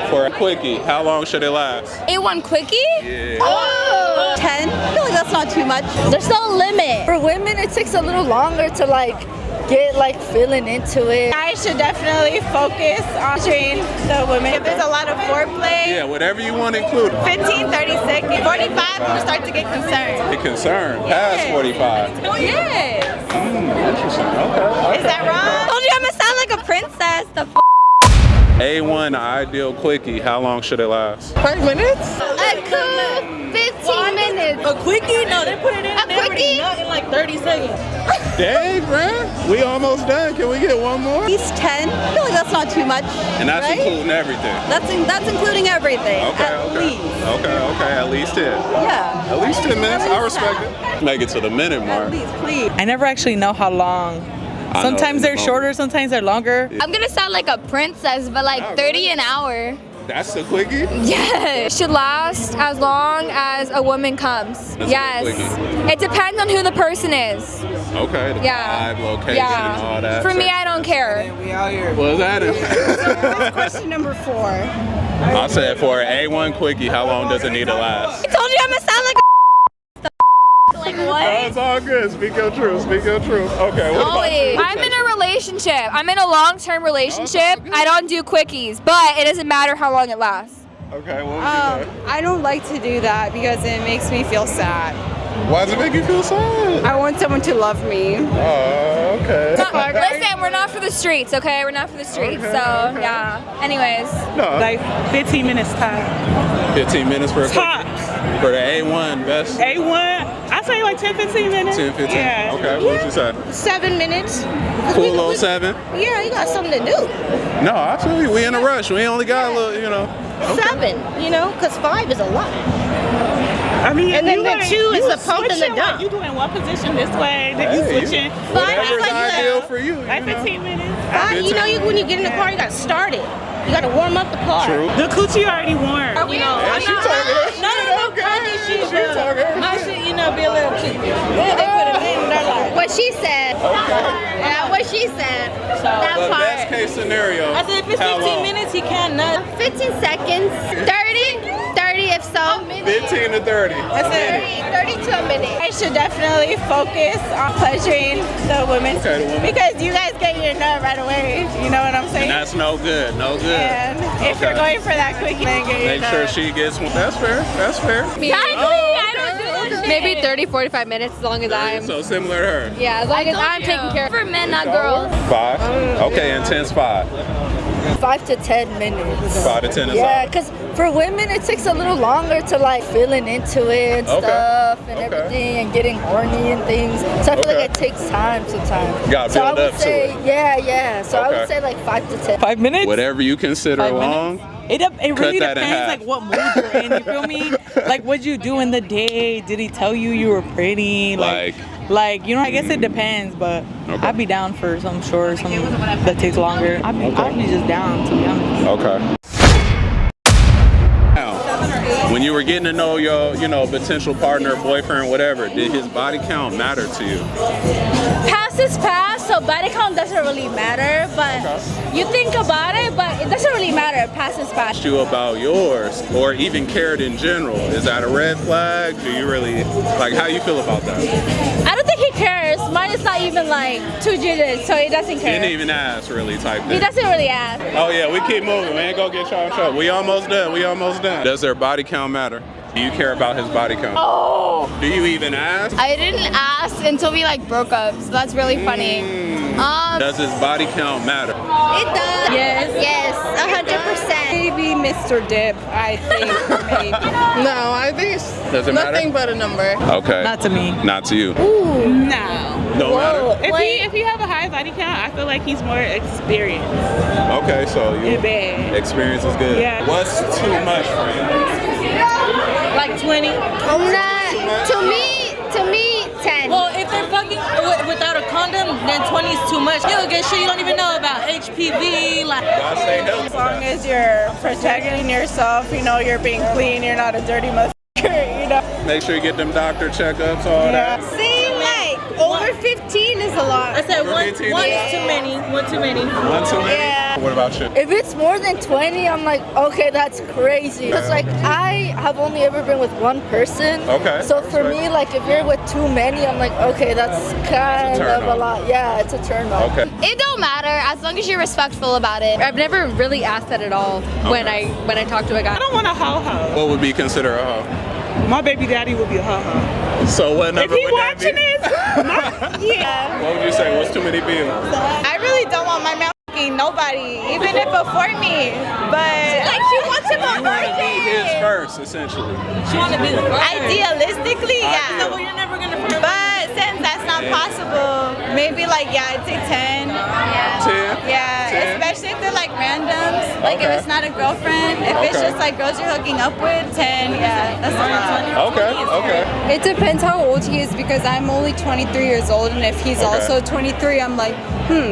For a quickie, how long should it last? A1 quickie? Yeah. Oh. 10. I feel like that's not too much. There's no limit. For women, it takes a little longer to like get like feeling into it. I should definitely focus on train the women. If there's a lot of foreplay, Yeah, whatever you want to include. 15, 30 seconds, 45, you start to get concerned. Be concerned. Past 45. Yes. Interesting. Okay. Is that wrong? Told you I'm gonna sound like a princess. The A1 ideal quickie, how long should it last? 5 minutes? A cool 15 minutes. A quickie? No, they put it in A quickie? in like 30 seconds. Dang, bruh. We almost done. Can we get one more? At least 10. I feel like that's not too much. And that's right? including everything. That's including everything. Okay, At okay. least. Okay, at least 10. Yeah. At least 10 minutes. At I least respect 10. it. Make it to the minute At mark. least, please. I never actually know how long. I know Sometimes they're it's shorter, sometimes they're longer. I'm gonna sound like a princess, but like 30 an hour. That's the quickie? Yeah. It should last as long as a woman comes. That's a yes. quickie. It depends on who the person is. Okay, the Yeah. vibe, location, Yeah. all that. For me, I don't care. What's that? Question number 4. I said for an A1 quickie, how long does it need to last? I told you I'm gonna sound like a like what? No, it's all good. Speak your truth. Speak your truth. Okay, what about you? I'm in a relationship. I'm in a long-term relationship. I don't do quickies, but it doesn't matter how long it lasts. Okay, what would you say? I don't like to do that because it makes me feel sad. Why does it make you feel sad? I want someone to love me. Oh, okay. Listen, we're not for the streets, okay? We're not for the streets, Okay, so okay. yeah. Anyways. No. Like 15 minutes time. 15 minutes for a quickie. Tops. For the A1, best. A1, I say like 10, 15 minutes. 10, 15. Yeah. Okay, what would you say? 7 minutes. Cool little 7? Yeah, you got something to do. No, I feel you. We in a rush. We only got a little, you know. 7, because 5 is a lot. I mean, And then you the like- 2 is you the pump and the switching, like, dump. You doing one position this way, then you Hey, switching. whatever's like that. ideal for you. Like 15 minutes. When you get in the car, you got to start it. You got to warm up the car. True. The coochie already warm. You know, Yeah, she talking her shit. Okay. She talking her my shit, be a little cheap. Then they put it in, they're like, What she said. Yeah, what she said. That But part. best case scenario. I said, if it's how 15 long? minutes, he can't nut. 15 seconds. 30? 30 if so. 15 to 30. That's it. 30 to a minute. I should definitely focus on pleasuring the women. Okay, the women. Because you guys get your nut right away. You know what I'm saying? And that's no good. No good. And if you're going for that quickie, then get your Make sure nut. she gets one. That's fair. That's fair. Exactly. I don't do that shit. Maybe 30, 45 minutes as long as I'm. So similar to her. Yeah, as long as I'm taking care of. For men, not girls. 5. Okay, intense 5. 5 to 10 minutes. 5 to 10 is Yeah, all. because for women, it takes a little longer to like feeling into it and Okay. stuff and Okay. everything and getting horny and things. So I feel Okay. like it takes time sometimes. You gotta so I build would up to say, it. yeah. So I Okay. would say like 5 to 10. 5 minutes? Whatever you consider 5 long. minutes? It really that in depends half. like what mood you're in, you feel me? Like what'd you do in the day? Did he tell you were pretty? Like you know, I guess it depends, but Okay. I'd be down for some short, some that takes longer. I'd be just down, to be honest. Okay. Now, when you were getting to know your, potential partner, boyfriend, whatever, did his body count matter to you? Past is past, so body count doesn't really matter, but you think about it, but it doesn't really matter. Past is past. Asked you about yours, or even cared in general. Is that a red flag? Do you really, how you feel about that? I don't think he cares. Mine is not even like 2 digits, so he doesn't care. Didn't even ask, really, type He thing. doesn't really ask. Oh yeah, we keep moving. We ain't gonna get y'all in trouble. We almost done. Does their body count matter? Do you care about his body count? Oh. Do you even ask? I didn't ask until we broke up, so that's really funny. Does his body count matter? It does. Yes, 100%. Maybe Mr. Dip, I think. Maybe. No, I think it's Does it nothing matter? but a number. Okay. Not to me. Not to you. No. Don't matter? If you have a high body count, I feel like he's more experienced. Okay, so you Bad. experience is good. Yeah. What's too much for you? Like 20. To me, 10. Well, if they're fucking without a condom, then 20 is too much. You'll get shit you don't even know about. HPV, Gotta stay healthy. As long as you're protecting yourself, you're being clean, you're not a dirty motherfucker, Make sure you get them doctor checkups, all that. See, over 15 is a lot. I said Over one 15 is is- too many. One too many. One too many? Yeah. What about you? If it's more than 20, I'm like, okay, that's crazy. Because like I have only ever been with one person. Okay. So for me, like if you're with too many, I'm like, okay, that's kind of a lot. Yeah, it's a turn off. Okay. It don't matter as long as you're respectful about it. I've never really asked that at all when I talk to a guy. I don't want a ho-ho. What would be considered a hoe? My baby daddy would be a ho-ho. So what number If he would that watching be? this, yeah. What would you say? What's too many bills? I really don't want my man fucking nobody, even if before me. But like she wants him on You want to be his birthday. first, essentially. She want to be the first. Idealistically, yeah. Well, you're never gonna forget. But since that's not possible, maybe like I'd take 10. 10? Yeah, 10? especially if they're like randoms. Like if Okay. it's not a girlfriend, if it's Okay. just like girls you're hooking up with, 10. Yeah, that's a lot. Okay, okay. It depends how old he is because I'm only 23 years old, and if he's also 23, I'm like,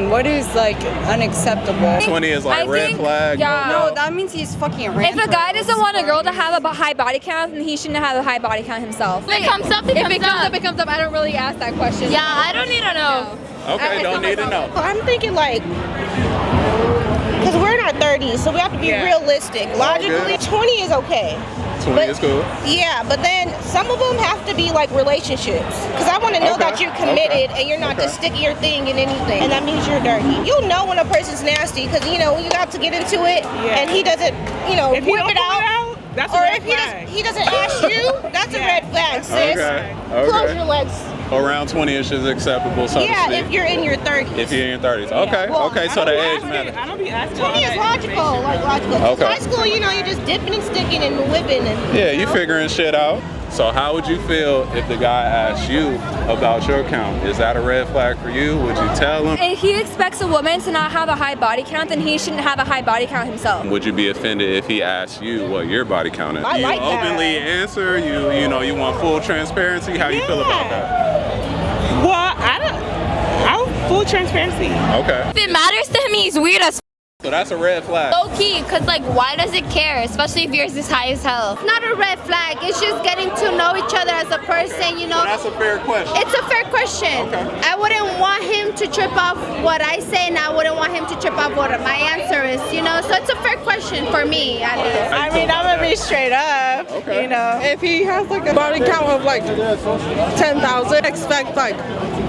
what is like unacceptable? 20 is like I red think- flag. yeah. No, that means he's fucking If random. a guy doesn't want a girl to have a high body count, then he shouldn't have a high body count himself. If it comes up, it If comes it comes up. up, it comes up. I don't really ask that question. Yeah, I don't need to know. Okay, don't need to know. I'm thinking like, because we're in our 30s, so we have to be realistic. Logically, 20 is okay. 20 is cool. Yeah, but then some of them have to be like relationships. Because I want to know that you're committed and you're not just sticking your thing in anything. And that means you're dirty. You'll know when a person's nasty because, you know, when you have to get into it and he doesn't, you know, If he whip don't it pull out. it out, that's a Or red if flag. he doesn't ask you, that's a red flag, sis. Okay, Close okay. your legs. Around 20-ish is acceptable, so to Yeah, speak. if you're in your 30s. If you're in your 30s. Okay, Well, okay, so the age matters. I don't be asking. 20 is logical, like logical. Okay. High school, you know, you're just dipping and sticking and whipping and. Yeah, you figuring shit out. So how would you feel if the guy asked you about your count? Is that a red flag for you? Would you tell him? If he expects a woman to not have a high body count, then he shouldn't have a high body count himself. Would you be offended if he asked you what your body count is? I you like that. openly answer? You know, you want full transparency? How you feel about that? Well, I'm full transparency. Okay. If it matters to him, he's weird as So that's a red flag. low key. Cause like, why does it care? Especially if yours is high as hell. Not a red flag. It's just getting to know each other as a person, you know. So that's a fair question. It's a fair question. Okay. I wouldn't want him to trip off what I say, and I wouldn't want him to trip off what my answer is, you know. So it's a fair question for me, at least. I mean, I'm gonna be straight up. Okay. You know, If he has like a body count of like 10,000, expect like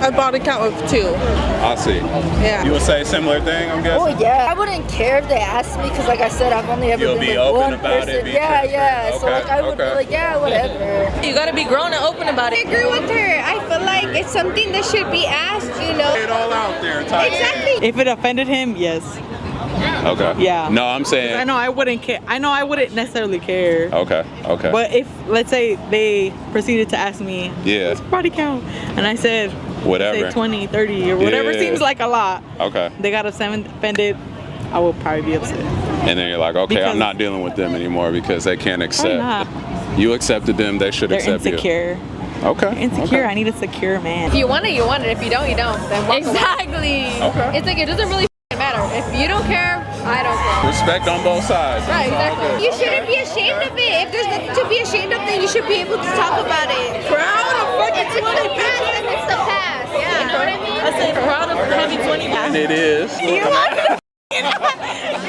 a body count of 2. I see. Yeah. You would say similar thing, I'm guessing? Oh yeah, I wouldn't care if they asked me because, like I said, I've only ever You'll been be with open one about it, person. be Yeah, yeah. transparent. So like I would be Okay. like, yeah, whatever. You gotta be grown and open about I it. agree with her. I feel like it's something that should be asked, you know. Lay it all out there. Type. Exactly. If it offended him, yes. Okay. Yeah. No, I'm saying. I know I wouldn't care. I know I wouldn't necessarily care. Okay. Okay. But if, let's say, they proceeded to ask me, Yeah. what's your body count? And I said, Whatever. say 20, 30, or whatever Yeah. seems like a lot. Okay. They got offended, I would probably be upset. And then you're like, okay, Because- I'm not dealing with them anymore because they can't accept. not? You accepted them, they should They're accept insecure. you. Okay. Insecure. Okay. I need a secure man. If you want it, you want it. If you don't, you don't. Then walk away. Exactly. Okay. It's like it doesn't really matter. If you don't care, I don't care. Respect on both sides. Right, It's all exactly. good. You shouldn't be ashamed of it. If there's nothing to be ashamed of, then you should be able to talk about it. proud of It's the past, and it's the past. Yeah. You know what I mean? I say proud of having 20 And it is. Do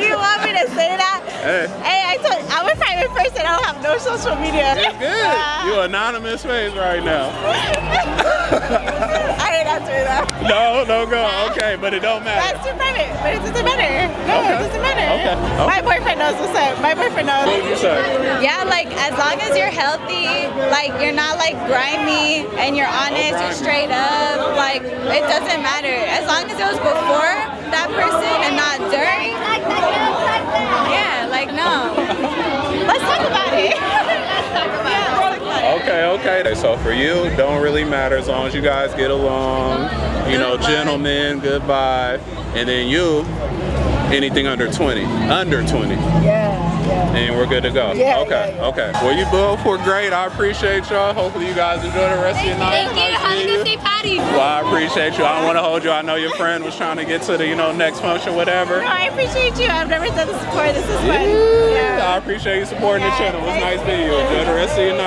you want me to say that? Hey. Hey, I'm a private person. I don't have no social media. It's good. You anonymous face right now. I didn't answer that. No, go. Okay, but it don't matter. That's too private, but it doesn't matter. No, it doesn't matter. Okay. My boyfriend knows what's up. My boyfriend knows. What would you say? Yeah, like as long as you're healthy, like you're not like grimy and you're honest, you're straight up, like it doesn't matter. As long as it was before that person and not during. Yeah, like no. Let's talk about it. Okay. So for you, don't really matter as long as you guys get along. You know, gentlemen, goodbye. And then you, anything under 20. Under 20. Yeah. And we're good to go. Yeah, Okay. yeah. Okay. Well, you both were great. I appreciate y'all. Hopefully you guys enjoy the rest of your night. Thank you. Nice Have a meeting good you. day, Patty. Well, I appreciate you. I don't want to hold you. I know your friend was trying to get to the, next function, whatever. No, I appreciate you. I've never done this before. This is fun. I appreciate you supporting the channel. It was nice meeting you. Enjoy the rest of your night.